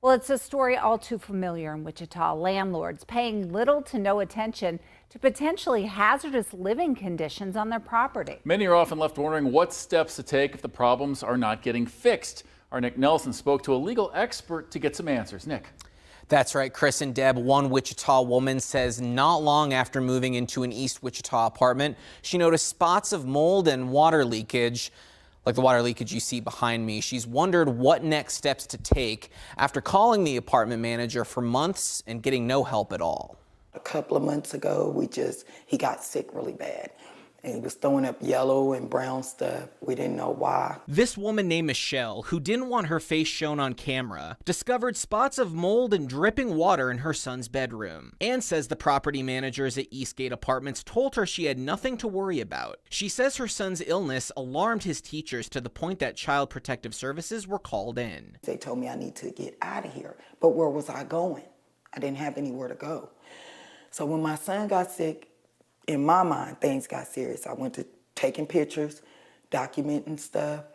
Well, it's a story all too familiar in Wichita. Landlords paying little to no attention to potentially hazardous living conditions on their property. Many are often left wondering what steps to take if the problems are not getting fixed. Our Nick Nelson spoke to a legal expert to get some answers. Nick. That's right, Chris and Deb. One Wichita woman says not long after moving into an East Wichita apartment, she noticed spots of mold and water leakage, like the water leakage you see behind me. She's wondered what next steps to take after calling the apartment manager for months and getting no help at all. A couple of months ago, he got sick really bad. And he was throwing up yellow and brown stuff. We didn't know why. This woman named Michelle, who didn't want her face shown on camera, discovered spots of mold and dripping water in her son's bedroom. Ann says the property managers at Eastgate Apartments told her she had nothing to worry about. She says her son's illness alarmed his teachers to the point that Child Protective Services were called in. They told me I need to get out of here. But where was I going? I didn't have anywhere to go. So when my son got sick, in my mind, things got serious. I went to taking pictures, documenting stuff,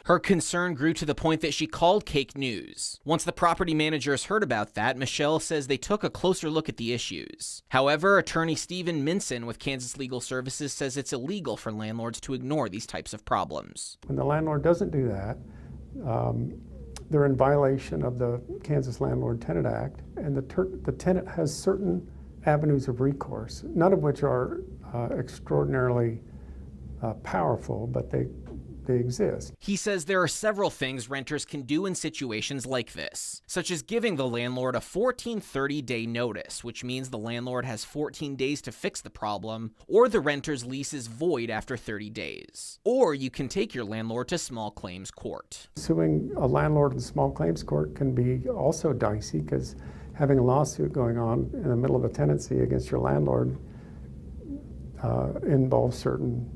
Her concern grew to the point that she called Cake News. Once the property managers heard about that, Michelle says they took a closer look at the issues. However, attorney Stephen Minson with Kansas Legal Services says it's illegal for landlords to ignore these types of problems. When the landlord doesn't do that, they're in violation of the Kansas Landlord-Tenant Act, and the tenant has certain avenues of recourse, none of which are extraordinarily powerful, but they exist. He says there are several things renters can do in situations like this, such as giving the landlord a 1430-day notice, which means the landlord has 14 days to fix the problem, or the renter's lease is void after 30 days. Or you can take your landlord to small claims court. Suing a landlord in small claims court can be also dicey because having a lawsuit going on in the middle of a tenancy against your landlord involves certain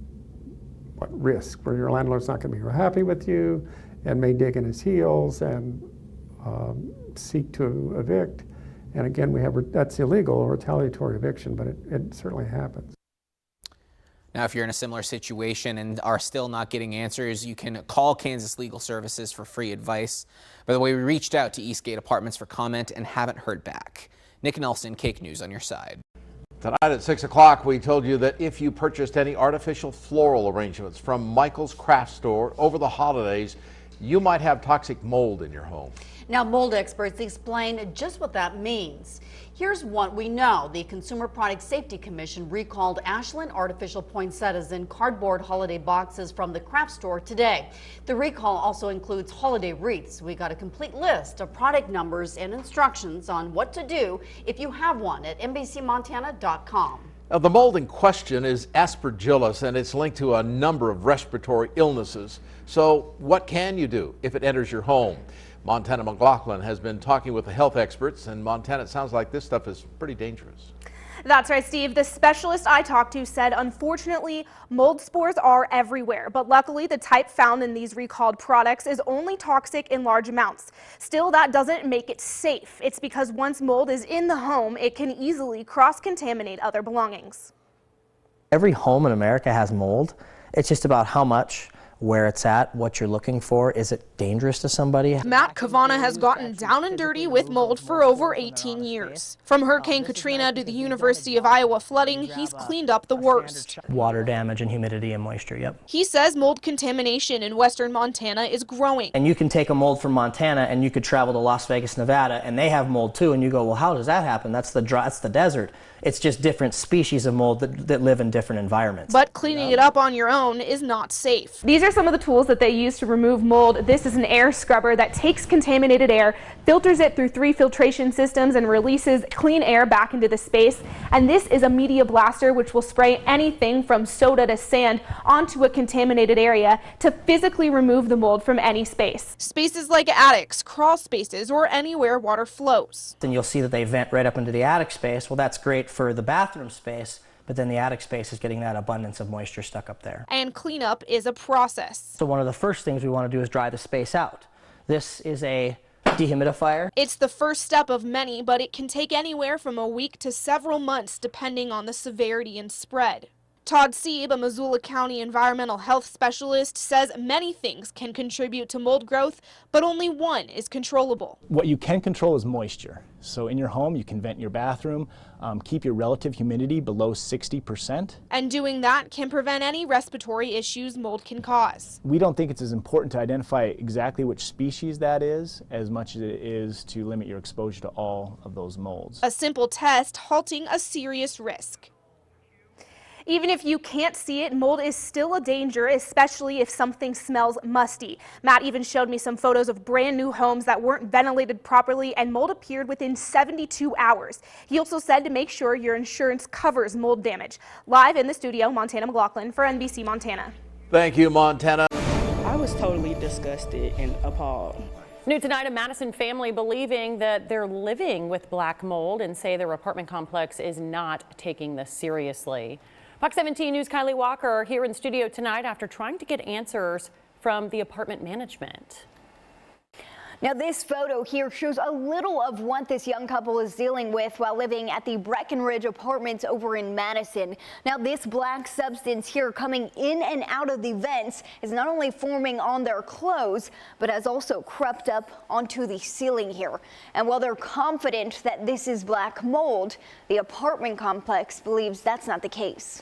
risk, where your landlord's not going to be real happy with you and may dig in his heels and seek to evict. And again, that's illegal, or retaliatory eviction, but it certainly happens. Now, if you're in a similar situation and are still not getting answers, you can call Kansas Legal Services for free advice. By the way, we reached out to Eastgate Apartments for comment and haven't heard back. Nick Nelson, Cake News on your side. Tonight at 6 o'clock, we told you that if you purchased any artificial floral arrangements from Michael's Craft Store over the holidays, you might have toxic mold in your home. Now, mold experts explain just what that means. Here's what we know. The Consumer Product Safety Commission recalled Ashland artificial poinsettias in cardboard holiday boxes from the craft store today. The recall also includes holiday wreaths. We got a complete list of product numbers and instructions on what to do if you have one at NBCMontana.com. Now, the mold in question is aspergillus, and it's linked to a number of respiratory illnesses. So what can you do if it enters your home? Montana McLaughlin has been talking with the health experts, and Montana, it sounds like this stuff is pretty dangerous. That's right, Steve. The specialist I talked to said, unfortunately, mold spores are everywhere, but luckily the type found in these recalled products is only toxic in large amounts. Still, that doesn't make it safe. It's because once mold is in the home, it can easily cross-contaminate other belongings. Every home in America has mold. It's just about how much, where it's at, what you're looking for. Is it dangerous to somebody? Matt Kavana has gotten down and dirty with mold for over 18 years. From Hurricane Katrina to the University of Iowa flooding, he's cleaned up the worst. Water damage and humidity and moisture, yep. He says mold contamination in western Montana is growing. And you can take a mold from Montana and you could travel to Las Vegas, Nevada, and they have mold too, and you go, well, how does that happen? That's the desert. It's just different species of mold that live in different environments. But cleaning it up on your own is not safe. These are some of the tools that they use to remove mold. This is an air scrubber that takes contaminated air, filters it through 3 filtration systems, and releases clean air back into the space. And this is a media blaster, which will spray anything from soda to sand onto a contaminated area to physically remove the mold from any space. Spaces like attics, crawl spaces, or anywhere water flows. Then you'll see that they vent right up into the attic space. Well, that's great for the bathroom space, but then the attic space is getting that abundance of moisture stuck up there. And cleanup is a process. So one of the first things we want to do is dry the space out. This is a dehumidifier. It's the first step of many, but it can take anywhere from a week to several months depending on the severity and spread. Todd Sieb, a Missoula County environmental health specialist, says many things can contribute to mold growth, but only one is controllable. What you can control is moisture. So in your home, you can vent your bathroom, keep your relative humidity below 60%. And doing that can prevent any respiratory issues mold can cause. We don't think it's as important to identify exactly which species that is as much as it is to limit your exposure to all of those molds. A simple test halting a serious risk. Even if you can't see it, mold is still a danger, especially if something smells musty. Matt even showed me some photos of brand new homes that weren't ventilated properly, and mold appeared within 72 hours. He also said to make sure your insurance covers mold damage. Live in the studio, Montana McLaughlin for NBC Montana. Thank you, Montana. I was totally disgusted and appalled. New tonight, a Madison family believing that they're living with black mold and say their apartment complex is not taking this seriously. Fox 17 News' Kylie Walker here in studio tonight after trying to get answers from the apartment management. Now, this photo here shows a little of what this young couple is dealing with while living at the Breckenridge Apartments over in Madison. Now, this black substance here coming in and out of the vents is not only forming on their clothes, but has also crept up onto the ceiling here. And while they're confident that this is black mold, the apartment complex believes that's not the case.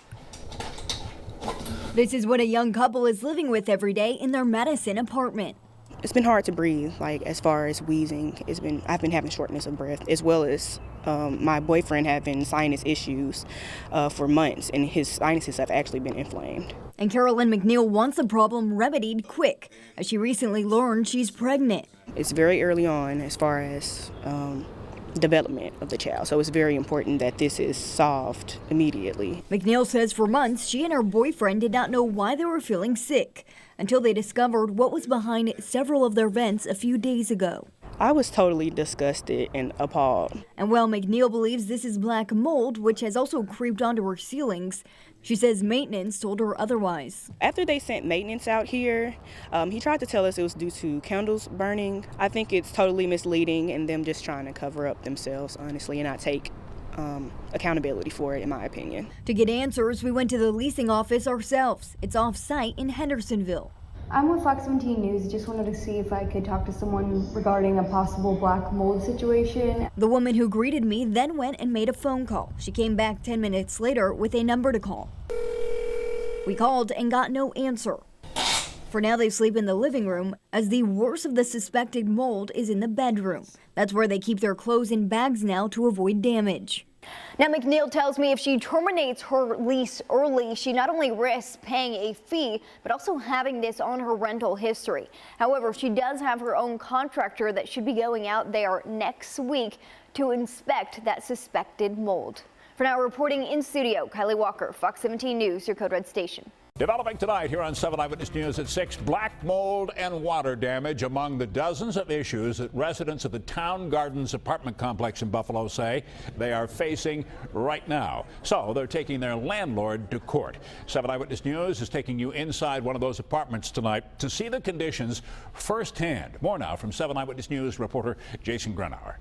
This is what a young couple is living with every day in their Madison apartment. It's been hard to breathe, like as far as wheezing. I've been having shortness of breath, as well as my boyfriend having sinus issues for months, and his sinuses have actually been inflamed. And Carolyn McNeil wants the problem remedied quick, as she recently learned she's pregnant. It's very early on as far as development of the child, so it's very important that this is solved immediately. McNeil says for months she and her boyfriend did not know why they were feeling sick until they discovered what was behind several of their vents a few days ago. I was totally disgusted and appalled. And while McNeil believes this is black mold, which has also creeped onto her ceilings, she says maintenance told her otherwise. After they sent maintenance out here, he tried to tell us it was due to candles burning. I think it's totally misleading and them just trying to cover up themselves, honestly, and not take accountability for it, in my opinion. To get answers, we went to the leasing office ourselves. It's off-site in Hendersonville. I'm with Fox 17 News. Just wanted to see if I could talk to someone regarding a possible black mold situation. The woman who greeted me then went and made a phone call. She came back 10 minutes later with a number to call. We called and got no answer. For now, they sleep in the living room, as the worst of the suspected mold is in the bedroom. That's where they keep their clothes in bags now to avoid damage. Now, McNeil tells me if she terminates her lease early, she not only risks paying a fee, but also having this on her rental history. However, she does have her own contractor that should be going out there next week to inspect that suspected mold. For now, reporting in studio, Kylie Walker, Fox 17 News, your Code Red station. Developing tonight here on 7 Eyewitness News at 6, black mold and water damage among the dozens of issues that residents of the Town Gardens apartment complex in Buffalo say they are facing right now. So they're taking their landlord to court. 7 Eyewitness News is taking you inside one of those apartments tonight to see the conditions firsthand. More now from 7 Eyewitness News reporter Jason Grenauer.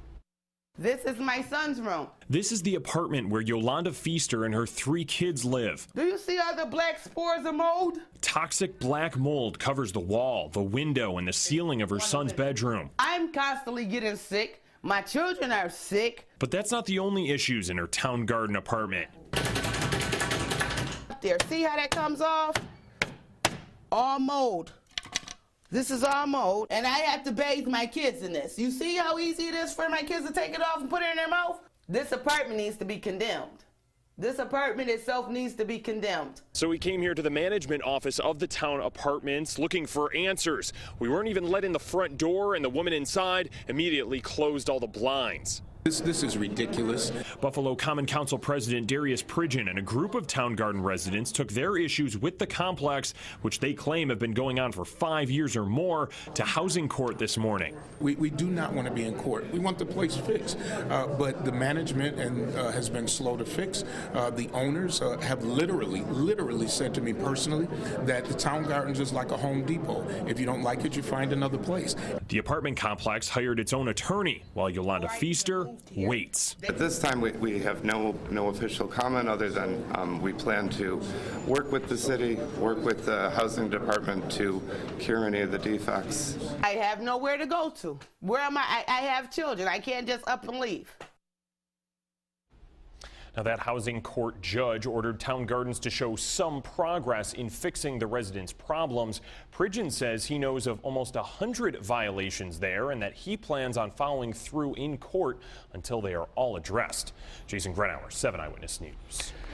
This is my son's room. This is the apartment where Yolanda Feaster and her 3 kids live. Do you see all the black spores of mold? Toxic black mold covers the wall, the window, and the ceiling of her son's bedroom. I'm constantly getting sick. My children are sick. But that's not the only issues in her Town Garden apartment. Up there, see how that comes off? All mold. This is all mold, and I have to bathe my kids in this. You see how easy it is for my kids to take it off and put it in their mouth? This apartment needs to be condemned. This apartment itself needs to be condemned. So we came here to the management office of the Town Apartments looking for answers. We weren't even let in the front door, and the woman inside immediately closed all the blinds. This is ridiculous. Buffalo Common Council President Darius Pridgeon and a group of Town Garden residents took their issues with the complex, which they claim have been going on for 5 years or more, to housing court this morning. We do not want to be in court. We want the place fixed, but the management has been slow to fix. The owners have literally said to me personally that the Town Gardens is like a Home Depot. If you don't like it, you find another place. The apartment complex hired its own attorney, while Yolanda Feaster court waits. At this time, we have no official comment other than we plan to work with the city, work with the housing department to cure any of the defects. I have nowhere to go to. Where am I? I have children. I can't just up and leave. Now, that housing court judge ordered Town Gardens to show some progress in fixing the residents' problems. Pridgeon says he knows of almost 100 violations there and that he plans on following through in court until they are all addressed. Jason Grenauer, 7 Eyewitness News.